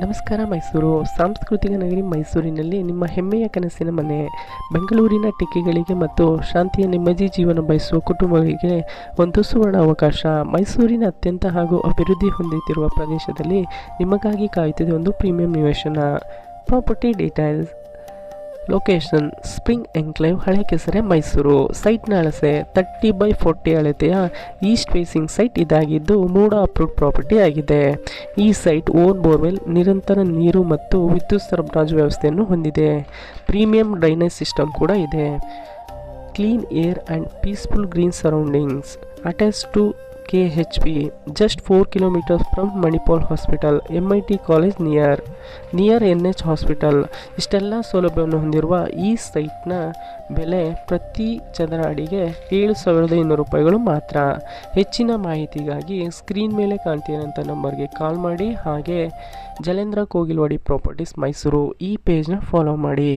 ನಮಸ್ಕಾರ. ಮೈಸೂರು ಸಾಂಸ್ಕೃತಿಕ ನಗರಿ ಮೈಸೂರಿನಲ್ಲಿ ನಿಮ್ಮ ಹೆಮ್ಮೆಯ ಕನಸಿನ ಮನೆ. ಬೆಂಗಳೂರಿನ ಟೆಕ್ಕಿಗಳಿಗೆ ಮತ್ತು ಶಾಂತಿಯ ನೆಮ್ಮದಿ ಜೀವನ ಬಯಸುವ ಕುಟುಂಬಗಳಿಗೆ ಒಂದು ಸುವರ್ಣ ಅವಕಾಶ. ಮೈಸೂರಿನ ಅತ್ಯಂತ ಹಾಗೂ ಅಭಿವೃದ್ಧಿ ಹೊಂದುತ್ತಿರುವ ಪ್ರದೇಶದಲ್ಲಿ ನಿಮಗಾಗಿ ಕಾಯುತ್ತಿದೆ ಒಂದು ಪ್ರೀಮಿಯಂ ನಿವೇಶನ. Property details. Location spring enclave, ಹಳೆ ಕೆಸರೆ, ಮೈಸೂರು. ಸೈಟ್ನ ಅಳತೆ 30x40 ಅಳತೆಯ ಈಸ್ಟ್ ಫೇಸಿಂಗ್ ಸೈಟ್ ಇದಾಗಿದ್ದು ಮೂಡ ಅಪ್ರೂವ್ಡ್ ಪ್ರಾಪರ್ಟಿ ಆಗಿದೆ. ಈ ಸೈಟ್ ಓನ್ ಬೋರ್ವೆಲ್, ನಿರಂತರ ನೀರು ಮತ್ತು ವಿದ್ಯುತ್ ಸರಬರಾಜು ವ್ಯವಸ್ಥೆಯನ್ನು ಹೊಂದಿದೆ. ಪ್ರೀಮಿಯಂ ಡ್ರೈನೇಜ್ ಸಿಸ್ಟಮ್ ಕೂಡ ಇದೆ. Clean air and peaceful green surroundings. Attach to KHP, just 4 kilometers from Manipal Hospital, MIT College near NH Hospital. ಇಷ್ಟೆಲ್ಲ ಸೌಲಭ್ಯವನ್ನು ಹೊಂದಿರುವ ಈ ಸೈಟ್ನ ಬೆಲೆ ಪ್ರತಿ ಚದರ ಅಡಿಗೆ 7,200 ರೂಪಾಯಿಗಳು ಮಾತ್ರ. ಹೆಚ್ಚಿನ ಮಾಹಿತಿಗಾಗಿ ಸ್ಕ್ರೀನ್ ಮೇಲೆ ಕಾಣ್ತಿರೋಂಥ ನಂಬರ್ಗೆ ಕಾಲ್ ಮಾಡಿ. ಹಾಗೆ ಜಲೇಂದ್ರ ಕೋಗಿಲ್ವಾಡಿ ಪ್ರಾಪರ್ಟೀಸ್ ಮೈಸೂರು ಈ ಪೇಜ್ನ ಫಾಲೋ ಮಾಡಿ.